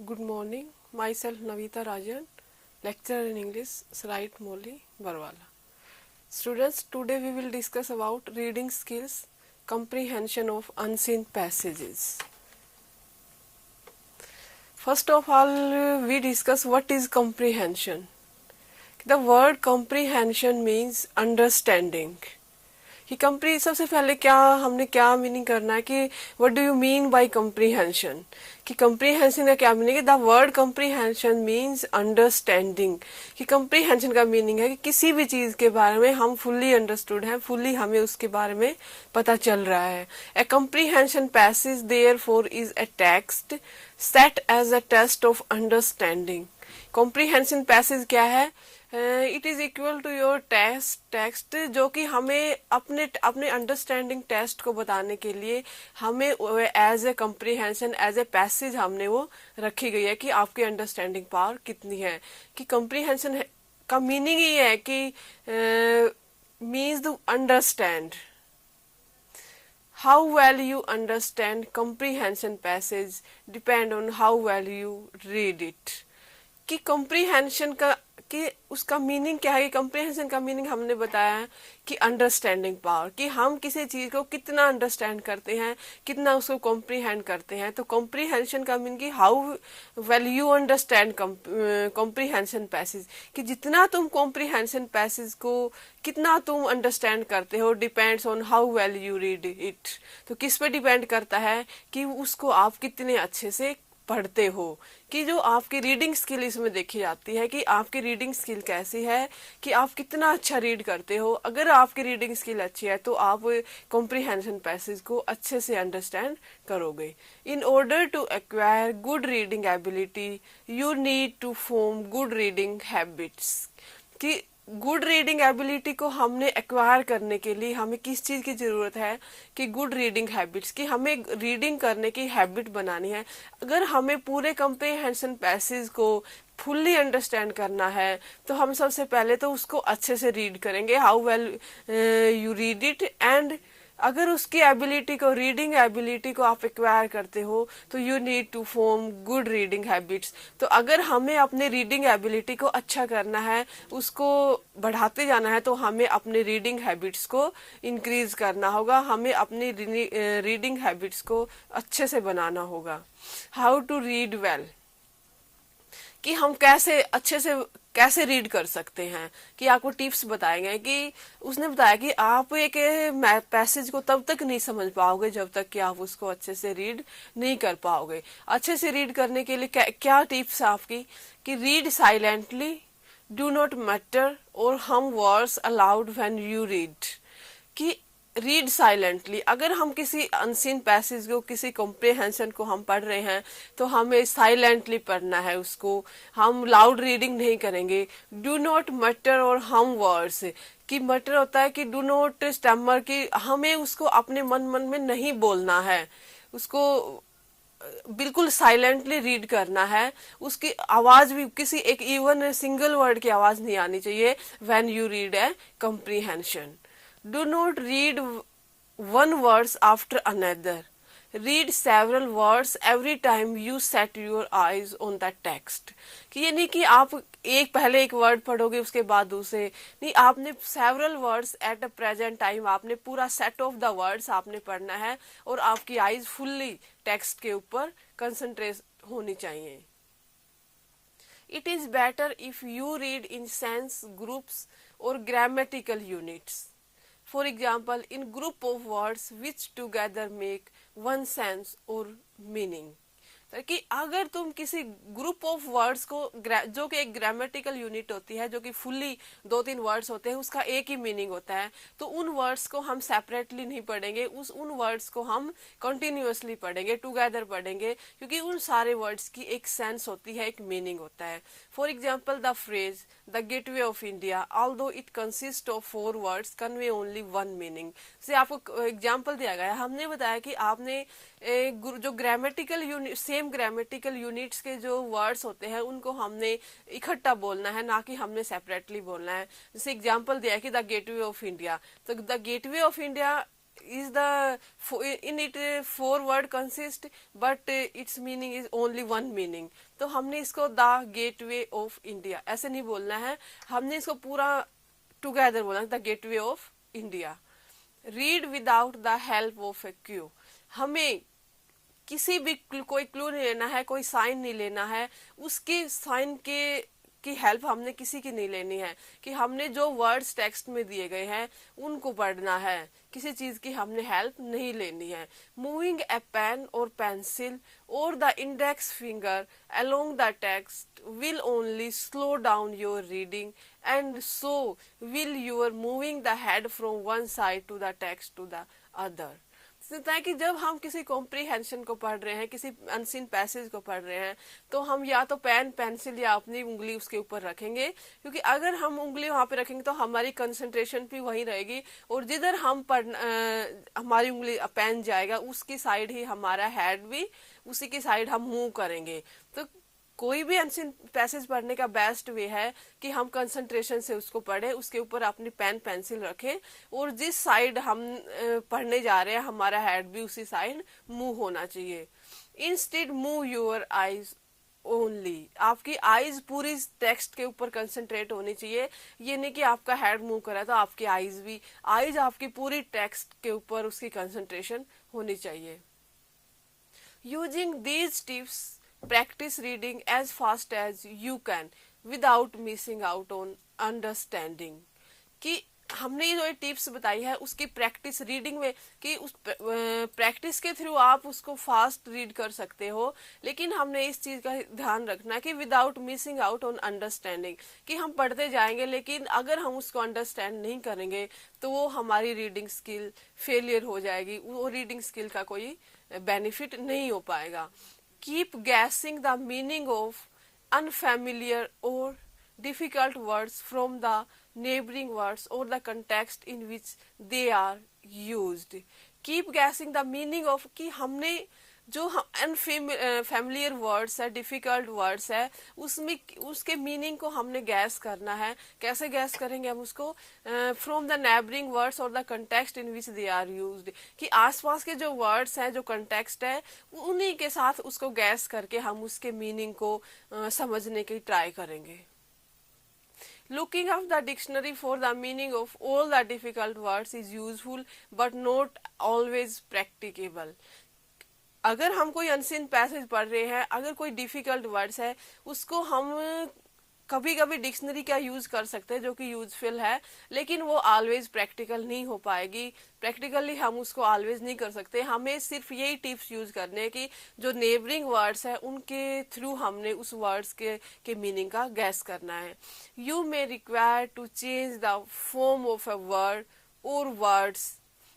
Good morning. Myself Navita Rajan, lecturer in English, Srait Moli, Barwala. Students, today we will discuss about reading skills, comprehension of unseen passages. First of all, we discuss what is comprehension. The word comprehension means understanding. कि सबसे पहले हमने क्या meaning करना है कि what do you mean bye comprehension, कि comprehension का क्या मीनिंग है. The word comprehension means understanding. कि कम्प्रीहेंशन का मीनिंग है कि किसी भी चीज के बारे में हम फुल्ली अंडरस्टूड हैं, फुल्ली हमें उसके बारे में पता चल रहा है. A comprehension passage therefore is a text set as a test of understanding. Comprehension passage क्या है? It is equal to your text, जो कि हमें अपने अंडरस्टैंडिंग टेस्ट को बताने के लिए हमें as a comprehension, as a passage हमने वो रखी गई है कि आपकी अंडरस्टैंडिंग पावर कितनी है. कि कम्प्रीहेंशन का मीनिंग ये है कि means to understand. How well you understand comprehension passage depend on how well you read it. कि comprehension का कि उसका मीनिंग क्या है. कि comprehension का मीनिंग हमने बताया है कि अंडरस्टैंडिंग पावर, कि हम किसी चीज को कितना अंडरस्टैंड करते हैं, कितना उसको कॉम्प्रीहेंड करते हैं. तो कॉम्प्रीहेंशन का मीनिंग कि how well you understand comprehension passage, कि जितना तुम कॉम्प्रीहेंशन पैसेज को कितना तुम अंडरस्टैंड करते हो depends on how well you read it. तो किस पे डिपेंड करता है कि उसको आप कितने अच्छे से पढ़ते हो. कि जो आपकी रीडिंग स्किल इसमें देखी जाती है कि आपकी रीडिंग स्किल कैसी है, कि आप कितना अच्छा रीड करते हो. अगर आपकी रीडिंग स्किल अच्छी है तो आप कॉम्प्रीहेंशन पैसेज को अच्छे से अंडरस्टैंड करोगे. In order to acquire good reading ability you need to form good reading habits. कि गुड रीडिंग एबिलिटी को हमने एक्वायर करने के लिए हमें किस चीज की जरूरत है? कि गुड रीडिंग हैबिट्स, कि हमें रीडिंग करने की हैबिट बनानी है. अगर हमें पूरे कम्प्रीहेंशन पैसेज को फुल्ली अंडरस्टैंड करना है तो हम सबसे पहले तो उसको अच्छे से रीड करेंगे. How well you read it. And अगर उसकी एबिलिटी को, रीडिंग एबिलिटी को आप एक्वायर करते हो तो you need to form good reading habits. तो अगर हमें अपने रीडिंग एबिलिटी को अच्छा करना है, उसको बढ़ाते जाना है, तो हमें अपने रीडिंग हैबिट्स को इंक्रीज करना होगा. हमें अपनी रीडिंग हैबिट्स को अच्छे से बनाना होगा. हाउ टू रीड वेल, कि हम कैसे रीड कर सकते हैं. कि आपको टिप्स बताएंगे. कि उसने बताया कि आप एक पैसेज को तब तक नहीं समझ पाओगे जब तक कि आप उसको अच्छे से रीड नहीं कर पाओगे. अच्छे से रीड करने के लिए क्या टिप्स आपकी? कि रीड साइलेंटली, डू नॉट मटर और हम words allowed when you read. कि रीड साइलेंटली, अगर हम किसी अनसीन पैसेज को, किसी कॉम्प्रीहेंशन को हम पढ़ रहे हैं तो हमें साइलेंटली पढ़ना है उसको. हम लाउड रीडिंग नहीं करेंगे. डू नॉट मटर और हम वर्ड्स, कि मटर होता है कि डू नॉट स्टैमर, कि हमें उसको अपने मन में नहीं बोलना है, उसको बिल्कुल साइलेंटली रीड करना है. उसकी आवाज भी किसी एक इवन सिंगल वर्ड की आवाज नहीं आनी चाहिए when you read A comprehension. Do not read one words after another. Read several words every time you set your eyes on the text. कि ये नहीं कि आप पहले एक वर्ड पढ़ोगे उसके बाद दूसरे नहीं. आपने several words at a present time, आपने पूरा set of the words आपने पढ़ना है और आपकी आईज फुल्ली टेक्स्ट के ऊपर कंसंट्रेट होनी चाहिए. It is better if you read in sense groups or grammatical units. For example, in group of words which together make one sense or meaning. कि अगर तुम किसी ग्रुप ऑफ वर्ड्स को, जो कि एक ग्रामेटिकल यूनिट होती है, जो कि फुल्ली 2-3 वर्ड्स होते हैं, उसका एक ही मीनिंग होता है, तो उन वर्ड्स को हम सेपरेटली नहीं पढ़ेंगे. उन वर्ड्स को हम कंटिन्यूअसली पढ़ेंगे, टुगेदर पढ़ेंगे, क्योंकि उन सारे वर्ड्स की एक सेंस होती है, एक मीनिंग होता है. For example, the phrase the gateway of India, although it consist of 4 words, convey only 1 meaning. से आपको एग्जाम्पल दिया गया. हमने बताया कि आपने जो grammatical unit, same grammatical units के जो वर्ड्स होते हैं उनको हमने इकट्ठा बोलना है, ना कि हमने सेपरेटली बोलना है. जैसे एग्जांपल दिया कि द गेटवे ऑफ इंडिया, तो the gateway of India is the in it four word consist but its meaning is only one meaning. तो हमने इसको द गेटवे ऑफ इंडिया ऐसे नहीं बोलना है, हमने इसको पूरा टुगेदर बोलना है, the gateway of India. Read without the help of A Q. हमें किसी भी कोई क्लू नहीं लेना है, कोई साइन नहीं लेना है, उसके साइन के की हेल्प हमने किसी की नहीं लेनी है, कि हमने जो वर्ड्स टेक्स्ट में दिए गए हैं उनको पढ़ना है, किसी चीज की हमने हेल्प नहीं लेनी है. मूविंग ए पेन और पेंसिल और the index finger along the text will only slow down your reading and so will your moving the head from one side to the text to the other. ताकि जब हम किसी comprehension को पढ़ रहे हैं, किसी अनसीन पैसेज को पढ़ रहे हैं, तो हम या तो पेन पेंसिल या अपनी उंगली उसके ऊपर रखेंगे, क्योंकि अगर हम उंगली वहां पे रखेंगे तो हमारी कंसंट्रेशन भी वहीं रहेगी और जिधर हम हमारी उंगली पेन जाएगा उसकी साइड ही हमारा हेड भी उसी की साइड हम मूव करेंगे. तो कोई भी अनसीन पैसेज पढ़ने का बेस्ट वे है कि हम कंसंट्रेशन से उसको पढ़े, उसके ऊपर अपनी पेन पेंसिल रखें और जिस साइड हम पढ़ने जा रहे हैं हमारा हेड भी उसी साइड मूव होना चाहिए. Instead move your eyes only. आपकी आईज पूरी टेक्स्ट के ऊपर कंसंट्रेट होनी चाहिए, ये नहीं कि आपका हेड मूव कर रहा है तो आपकी आईज आपकी पूरी टेक्स्ट के ऊपर उसकी कंसंट्रेशन होनी चाहिए. Using these tips practice reading as fast as you can without missing out on understanding. कि हमने ये जो टिप्स बताई है उसकी प्रैक्टिस रीडिंग में, कि उस प्रैक्टिस के थ्रू आप उसको फास्ट रीड कर सकते हो, लेकिन हमने इस चीज का ध्यान रखना कि without missing out on understanding, कि हम पढ़ते जाएंगे लेकिन अगर हम उसको अंडरस्टैंड नहीं करेंगे तो वो हमारी रीडिंग स्किल फेलियर हो जाएगी, वो रीडिंग स्किल का कोई बेनिफिट नहीं हो पाएगा. Keep guessing the meaning of unfamiliar or difficult words from the neighboring words or the context in which they are used. Keep guessing the meaning of, कि हमने जो अनफेमिलियर वर्ड्स है, difficult words है, उसमें उसके मीनिंग को हमने gas करना है. कैसे गैस करेंगे हम उसको? फ्रॉम द नेबरिंग वर्ड्स और the context in which they are used, कि आसपास के जो वर्ड्स हैं, जो कंटेक्स्ट है, उन्हीं के साथ उसको गैस करके हम उसके मीनिंग को समझने की ट्राई करेंगे. Looking up the dictionary for the meaning of all the difficult words is useful but not always practicable. अगर हम कोई अनसीन पैसेज पढ़ रहे हैं, अगर कोई डिफिकल्ट वर्ड्स है, उसको हम कभी कभी डिक्शनरी का यूज कर सकते हैं जो कि यूजफुल है, लेकिन वो ऑलवेज प्रैक्टिकल नहीं हो पाएगी. प्रैक्टिकली हम उसको ऑलवेज नहीं कर सकते. हमें सिर्फ यही टिप्स यूज करने हैं कि जो नेबरिंग वर्ड्स है उनके थ्रू हमने उस वर्ड्स के मीनिंग का गैस करना है. You may require to change the form of a word और words,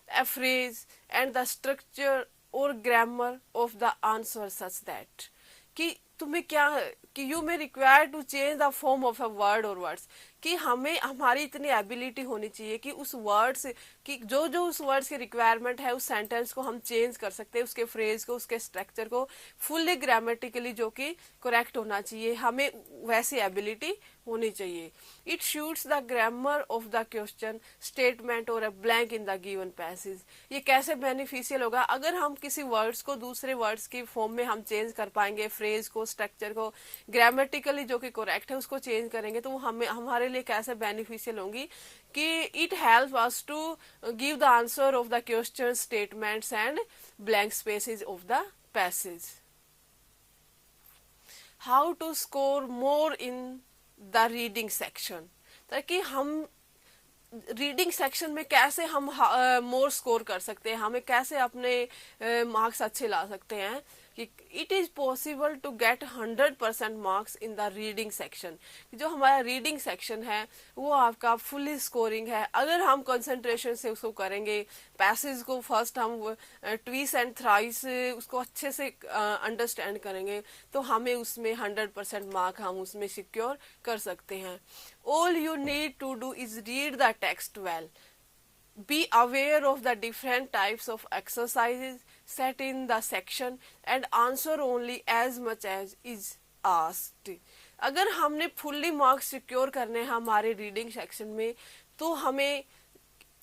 a phrase and the structure or grammar of the answer such that, कि तुम्हें क्या कि you may require to change the form of a word और words, कि हमें हमारी इतनी एबिलिटी होनी चाहिए कि उस वर्ड्स कि जो जो उस वर्ड्स की रिक्वायरमेंट है उस सेंटेंस को हम चेंज कर सकते हैं, उसके फ्रेज को, उसके स्ट्रक्चर को फुल्ली ग्रामेटिकली जो कि करेक्ट होना चाहिए, हमें वैसी एबिलिटी होनी चाहिए. It suits the grammar of the question statement और a blank in the given passage. ये कैसे बेनिफिशियल होगा? अगर हम किसी वर्ड्स को दूसरे वर्ड्स की फॉर्म में हम चेंज कर पाएंगे, फ्रेज को, स्ट्रक्चर को, ग्रामेटिकली जो कि करेक्ट है उसको चेंज करेंगे, तो वो हमें हमारे लिए कैसे बेनिफिशियल होंगी कि it help us to give the answer of the question, statements and blank spaces of the passage. How to score more in the reading section, ताकि हम रीडिंग सेक्शन में कैसे हम मोर स्कोर कर सकते हैं, हमें कैसे अपने मार्क्स अच्छे ला सकते हैं. कि it is possible to get 100% marks in the reading section. जो हमारा रीडिंग सेक्शन है वो आपका फुल्ली स्कोरिंग है. अगर हम कंसंट्रेशन से उसको करेंगे, पैसेज को फर्स्ट हम ट्वीस एंड थ्राइस उसको अच्छे से अंडरस्टैंड करेंगे, तो हमें उसमें 100% मार्क हम उसमें सिक्योर कर सकते हैं. All you need to do is read the text well. Be aware of the different types of exercises set in the section and answer only as much as is asked. अगर हमने fully marks secure करने हैं हमारे reading section में, तो हमें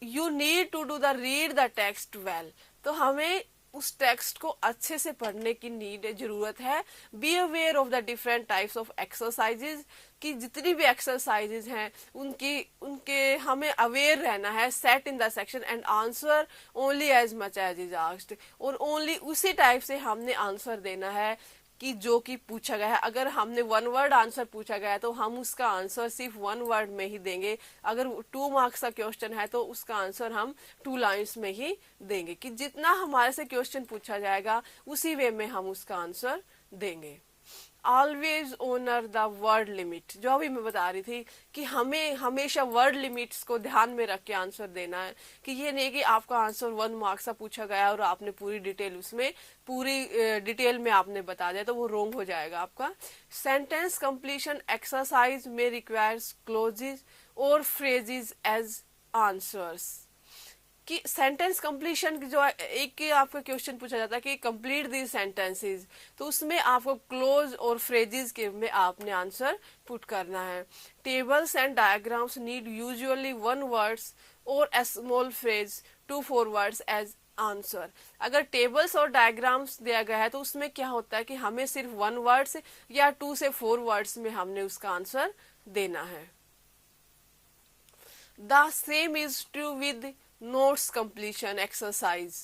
you need to do the read the text well, तो हमें उस टेक्स्ट को अच्छे से पढ़ने की नीड जरूरत है। Be aware of the different types of exercises, कि जितनी भी एक्सरसाइजेज हैं उनकी उनके हमें अवेयर रहना है। Set in the section and answer only as much as is asked, और ओनली उसी टाइप से हमने आंसर देना है कि जो कि पूछा गया है। अगर हमने वन वर्ड आंसर पूछा गया है तो हम उसका आंसर सिर्फ वन वर्ड में ही देंगे। अगर 2 मार्क्स का क्वेश्चन है तो उसका आंसर हम 2 लाइन्स में ही देंगे, कि जितना हमारे से क्वेश्चन पूछा जाएगा उसी वे में हम उसका आंसर देंगे। Always honour the word limit, जो अभी मैं बता रही थी कि हमें हमेशा वर्ड लिमिट्स को ध्यान में रख के आंसर देना है, कि ये नहीं कि आपका आंसर 1 मार्क्स का पूछा गया और आपने पूरी डिटेल उसमें पूरी डिटेल में आपने बता दिया तो वो रोंग हो जाएगा आपका। सेंटेंस कंप्लीशन एक्सरसाइज में रिक्वायर्स क्लोजेज और फ्रेजेस एज आंसर्स, कि सेंटेंस कंप्लीशन जो एक आपका क्वेश्चन पूछा जाता है कि कंप्लीट दी सेंटेंसेस, तो उसमें आपको क्लोज और फ्रेजेस के में आपने आंसर पुट करना है। Tables and diagrams need usually 1 words और a small phrase 2-4 words as answer. अगर टेबल्स और डायग्राम्स दिया गया है तो उसमें क्या होता है कि हमें सिर्फ 1 वर्ड्स या 2 से 4 वर्ड्स में हमने उसका आंसर देना है। The same is true with notes completion exercise,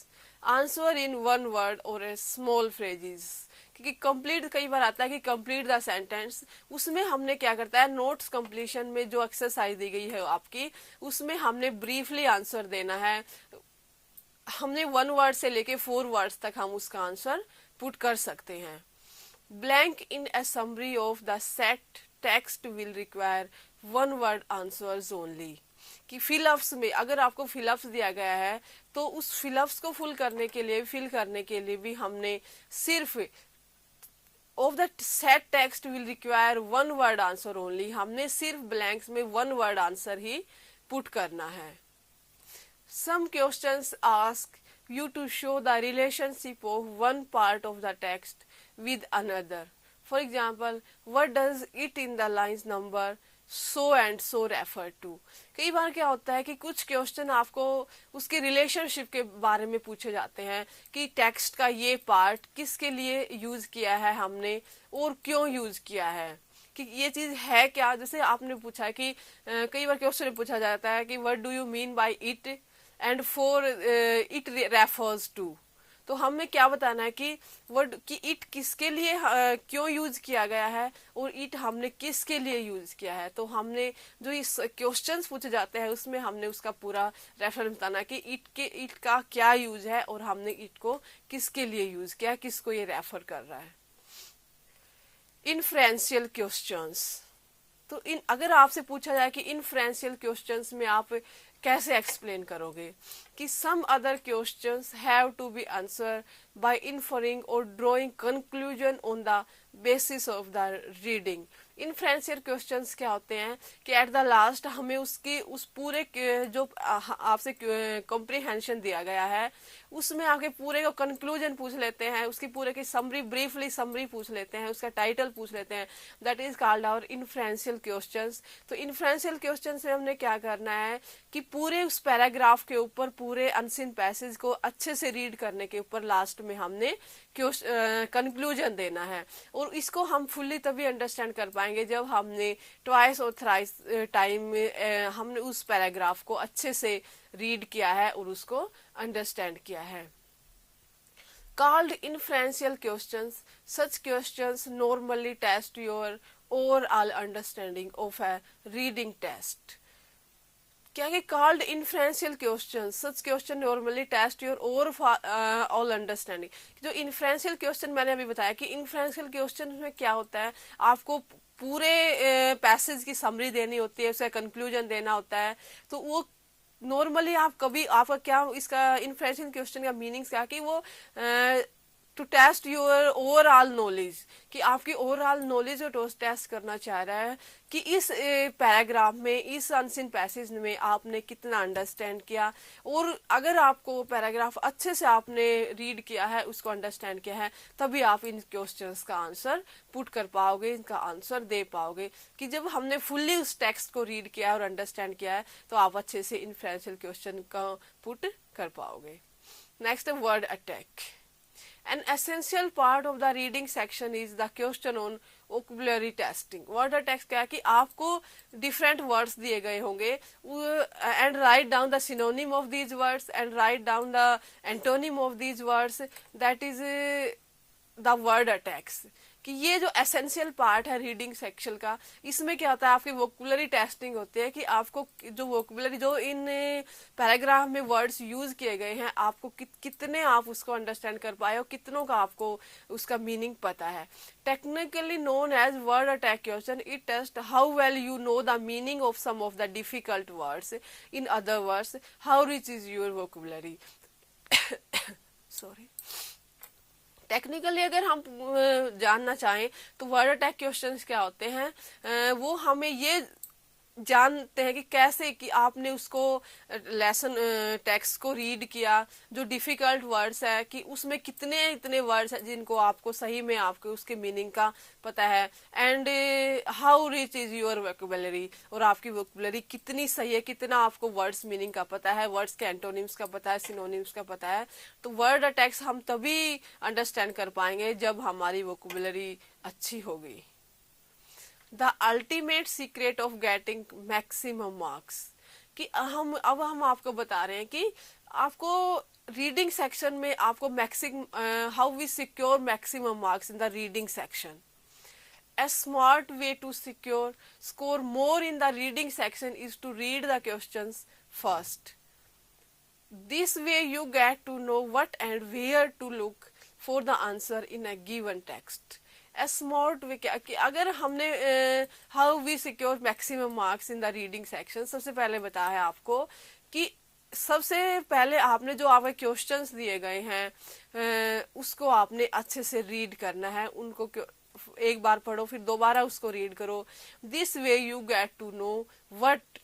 answer in 1 word और ए स्मॉल फ्रेजेस, क्योंकि कंप्लीट कई बार आता है कि कंप्लीट द सेंटेंस, उसमें हमने क्या करता है नोट्स कंप्लीशन में जो एक्सरसाइज दी गई है आपकी उसमें हमने ब्रीफली आंसर देना है। हमने 1 वर्ड से लेके 4 वर्ड्स तक हम उसका आंसर पुट कर सकते हैं। Blank in A summary of the set text will require 1 word answers only, कि फिलअप्स में अगर आपको फिलअप्स दिया गया है तो उस फिलअप्स को फिल करने के लिए भी हमने सिर्फ of the set text will require 1 word answer only, हमने सिर्फ ब्लैंक्स में 1 वर्ड आंसर ही पुट करना है। Some questions ask you to show the relationship of one part of the text with another. For example, what does it in the lines number so and so refer to? कई बार क्या होता है कि कुछ question आपको उसके relationship के बारे में पूछे जाते हैं कि टेक्स्ट का ये पार्ट किसके लिए यूज किया है हमने और क्यों यूज किया है, कि ये चीज है क्या। जैसे आपने पूछा है कि कई बार क्वेश्चन में पूछा जाता है कि what do you mean by it and for it refers to, तो हमें क्या बताना है कि वर्ड कि इट किसके लिए क्यों यूज किया गया है और इट हमने किसके लिए यूज किया है। तो हमने जो इस क्वेश्चंस पूछे जाते हैं उसमें हमने उसका पूरा रेफरेंस बताना कि इट का क्या यूज है और हमने इट को किसके लिए यूज किया, किसको ये रेफर कर रहा है। इनफ्रेंशियल क्वेश्चंस, तो अगर आपसे पूछा जाए कि इनफ्रेंशियल क्वेश्चंस में आप कैसे एक्सप्लेन करोगे, कि some other questions have to be answer by inferring और drawing conclusion on the basis of the reading. Inferential questions क्या होते हैं कि एट द लास्ट हमें उसकी उस पूरे जो आपसे कॉम्प्रिहेंशन दिया गया है उसमें आके पूरे को कंक्लूजन पूछ लेते हैं, उसकी पूरे की समरी ब्रीफली समरी पूछ लेते हैं, उसका टाइटल पूछ लेते हैं। That is called our inferential questions. तो इनफ्रेंशियल क्वेश्चन से हमने क्या करना है कि पूरे उस पैराग्राफ के ऊपर पूरे अनसीन पैसेज को अच्छे से रीड करने के ऊपर लास्ट में हमने कंक्लूजन देना है, और इसको हम फुल्ली तभी अंडरस्टैंड कर पाएंगे जब हमने ट्वाइस और थ्राइस टाइम हमने उस पैराग्राफ को अच्छे से रीड किया है और उसको अंडरस्टैंड किया है। Called inferential questions, such questions normally test your overall understanding of a reading test. क्या कि called inferential question, such question normally test your overall understanding. जो इन्फ्रेंशियल क्वेश्चन मैंने अभी बताया कि इन्फ्रेंशियल क्वेश्चन में क्या होता है, आपको पूरे पैसेज की समरी देनी होती है, उसका कंक्लूजन देना होता है। तो वो नॉर्मली आप कभी आपका क्या इसका इन्फ्रेंशियल क्वेश्चन का मीनिंग क्या कि वो to test your overall knowledge, कि आपकी ओवरऑल नॉलेज को टेस्ट करना चाह रहा है कि इस पैराग्राफ में, इस अनसीन पैसेज में आपने कितना अंडरस्टैंड किया, और अगर आपको पैराग्राफ अच्छे से आपने रीड किया है, उसको अंडरस्टैंड किया है, तभी आप इन क्वेश्चंस का आंसर पुट कर पाओगे, इनका आंसर दे पाओगे। कि जब हमने फुल्ली उस टेक्स्ट को रीड किया है और अंडरस्टैंड किया है, तो आप अच्छे से इन्फ्लुएंशियल क्वेश्चन का पुट कर पाओगे। नेक्स्ट है word attack. An essential part of the reading section is the question on vocabulary testing. Word attack क्या है कि आपको different words दिए गए होंगे and write down the synonym of these words and write down the antonym of these words. That is the word attacks. कि ये जो एसेंशियल पार्ट है रीडिंग सेक्शन का, इसमें क्या होता है, आपकी वोकैबुलरी टेस्टिंग होती है कि आपको जो वोकैबुलरी, जो इन पैराग्राफ में वर्ड्स यूज किए गए हैं, आपको कितने आप उसको अंडरस्टैंड कर पाए हो, कितनों का आपको उसका मीनिंग पता है। Technically known as word attack question, it test how well you know the meaning of some of the difficult words, in other words how rich is your vocabulary. Sorry. Technically अगर हम जानना चाहें तो word attack questions क्या होते हैं, वो हमें ये जानते हैं कि कैसे कि आपने उसको लेसन टेक्स्ट को रीड किया, जो डिफिकल्ट वर्ड्स है कि उसमें कितने इतने वर्ड्स हैं जिनको आपको सही में आपको उसके मीनिंग का पता है, and how rich is your vocabulary, और आपकी वोकैबुलरी कितनी सही है, कितना आपको वर्ड्स मीनिंग का पता है, वर्ड्स के एंटोनिम्स का पता है, सिनोनिम्स का पता है। तो वर्ड अटैक्स हम तभी अंडरस्टैंड कर पाएंगे जब हमारी वोकैबुलरी अच्छी होगी। The ultimate secret of getting maximum marks, कि हम आपको बता रहे हैं कि आपको रीडिंग सेक्शन में आपको how we secure maximum marks in the reading section. A smart way to score more in the reading section is to read the questions first. This way you get to know what and where to look for the answer in a given text. A smart way क्या कि अगर हमने how we secure maximum marks in the reading section, सबसे पहले बताया है आपको कि सबसे पहले आपने जो आपके क्वेश्चंस दिए गए हैं उसको आपने अच्छे से रीड करना है, उनको एक बार पढ़ो फिर दोबारा उसको रीड करो। This way you get to know what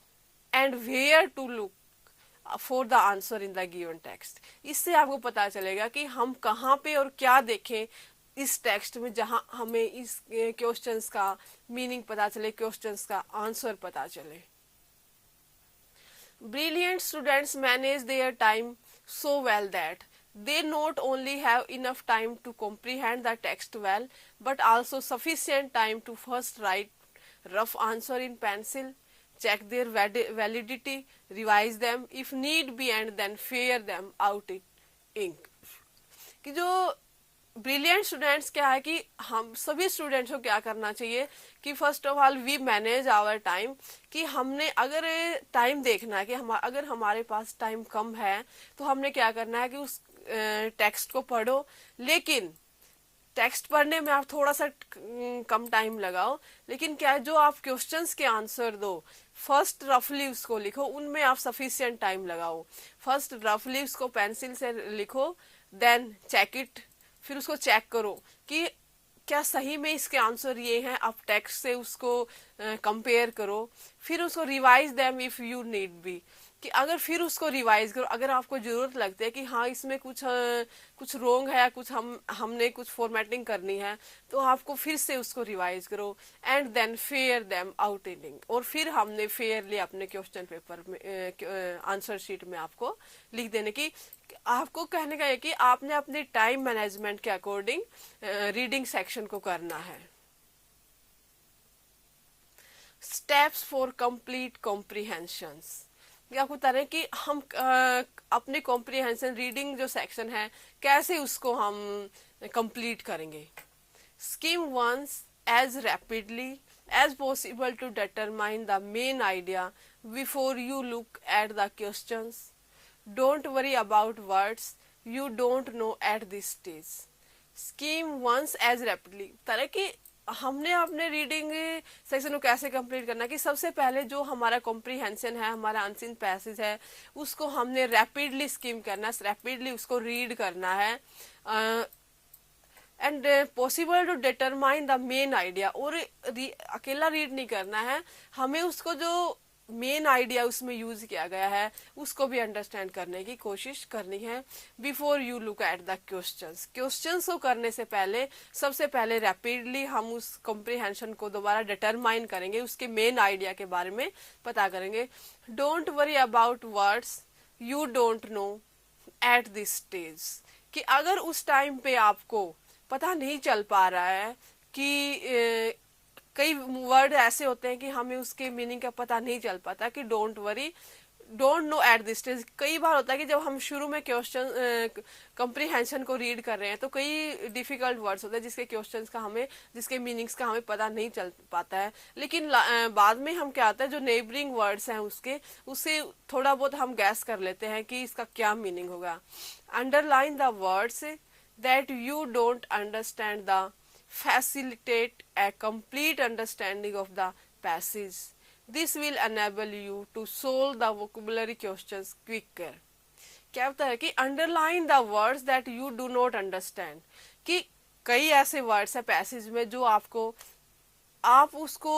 and where to look for the answer in the given text. इससे आपको पता चलेगा कि हम कहाँ पे और क्या देखें इस टेक्स्ट में, जहां हमें इस क्वेश्चंस का मीनिंग पता चले, क्वेश्चंस का आंसर पता चले। Brilliant students manage their time so well that they not only have enough time to comprehend the text well, but also sufficient time to first write rough answer in pencil, check their validity, revise them if need be, and then fare them out in ink. कि जो brilliant students क्या है कि हम सभी students को क्या करना चाहिए कि first of all we manage our time, कि हमने अगर टाइम देखना है कि अगर हमारे पास टाइम कम है तो हमने क्या करना है कि उस टेक्स्ट को पढ़ो, लेकिन टेक्स्ट पढ़ने में आप थोड़ा सा कम टाइम लगाओ, लेकिन क्या है जो आप क्वेश्चंस के आंसर दो फर्स्ट रफली उसको लिखो, उनमें आप सफिशिएंट टाइम लगाओ। फर्स्ट रफली उसको पेंसिल से लिखो, देन चेक इट, फिर उसको चेक करो कि क्या सही में इसके आंसर ये हैं, आप टेक्स्ट से उसको कंपेयर करो, फिर उसको revise them if you need be, कि अगर फिर उसको रिवाइज करो, अगर आपको जरूरत लगती है कि हाँ इसमें कुछ रोंग है, कुछ हमने कुछ फॉर्मेटिंग करनी है, तो आपको फिर से उसको रिवाइज करो, and then fair them out in ink, और फिर हमने फेयरली अपने क्वेश्चन पेपर में आंसर शीट में आपको लिख देने की। आपको कहने का है कि आपने अपने टाइम मैनेजमेंट के अकॉर्डिंग रीडिंग सेक्शन को करना है। स्टेप्स फॉर कंप्लीट कॉम्प्रिहेंशंस, आपको बता रहे हैं कि हम अपने कॉम्प्रिहेंशन रीडिंग जो सेक्शन है कैसे उसको हम कंप्लीट करेंगे। Skim once as rapidly as possible to determine the main idea before you look at the questions. Don't worry about words you don't know at this stage. Skim once as rapidly, तरह कि हमने अपने reading section को कैसे complete करना कि सबसे पहले जो हमारा कॉम्प्रिहेंशन है, हमारा अनसीन पैसेज है, उसको हमने रैपिडली स्किम करना, रैपिडली उसको रीड करना है, and possible to determine the main idea. और अकेला रीड नहीं करना है, हमें उसको जो मेन आइडिया उसमें यूज किया गया है उसको भी अंडरस्टैंड करने की कोशिश करनी है। Before you look at the questions को करने से पहले सबसे पहले रैपिडली हम उस कॉम्प्रिहेंशन को दोबारा डिटरमाइन करेंगे, उसके मेन आइडिया के बारे में पता करेंगे। Don't worry about words you don't know at this stage, कि अगर उस टाइम पे आपको पता नहीं चल पा रहा है कि कई वर्ड ऐसे होते हैं कि हमें उसके मीनिंग का पता नहीं चल पाता, कि don't worry don't know at this stage. कई बार होता है कि जब हम शुरू में क्वेश्चन कॉम्प्रिहेंशन को रीड कर रहे हैं तो कई डिफिकल्ट वर्ड्स होते हैं जिसके क्वेश्चंस का हमें, जिसके मीनिंग्स का हमें पता नहीं चल पाता है। लेकिन बाद में हम क्या आता है, जो नेबरिंग वर्ड्स हैं उससे थोड़ा बहुत हम गैस कर लेते हैं कि इसका क्या मीनिंग होगा। Underline the words that you don't understand the facilitate a complete understanding of the passage. This will enable you to solve the vocabulary questions quicker. क्या होता है कि underline the words that you do not understand, कि कई ऐसे words है passage में जो आप उसको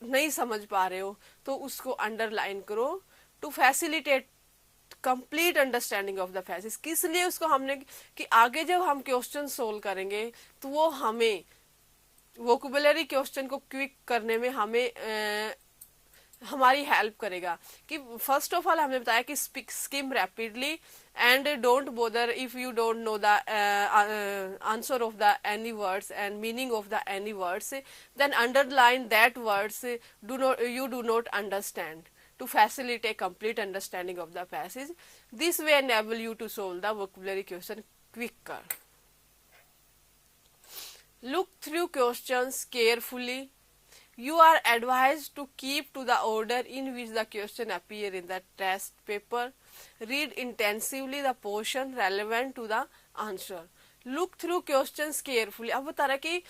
नहीं समझ पा रहे हो, तो उसको अंडरलाइन करो to facilitate complete understanding of the passage. किस लिए उसको हमने, कि आगे जब हम क्वेश्चन सोल्व करेंगे तो वो हमें वोकेबुलरी क्वेश्चन को क्विक करने में हमें हमारी हेल्प करेगा। कि फर्स्ट ऑफ ऑल हमने बताया कि skim rapidly and don't bother if you don't know the answer of the any words and meaning of the any words, then underline that words you do not understand to facilitate complete understanding of the passage. This will enable you to solve the vocabulary question quicker. Look through questions carefully. You are advised to keep to the order in which the question appear in the test paper. Read intensively the portion relevant to the answer. Look through questions carefully. अब बता रहा है कि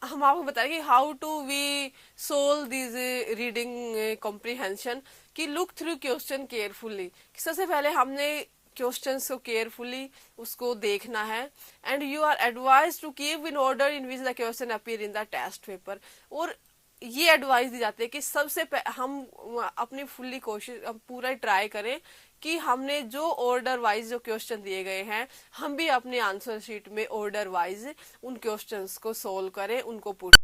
हम आपको बता रहे कि how to we solve this reading comprehension, कि लुक थ्रू क्वेश्चन केयरफुली। सबसे पहले हमने क्वेश्चंस को केयरफुली उसको देखना है। And you are advise to keep in order in which the question appear in the test paper. और ये एडवाइस दी जाती है कि सबसे हम अपनी फुल्ली कोशिश पूरा ट्राई करें कि हमने जो ऑर्डर वाइज जो क्वेश्चन दिए गए हैं हम भी अपने आंसर शीट में ऑर्डर वाइज उन क्वेश्चंस को सोल्व करें, उनको पुट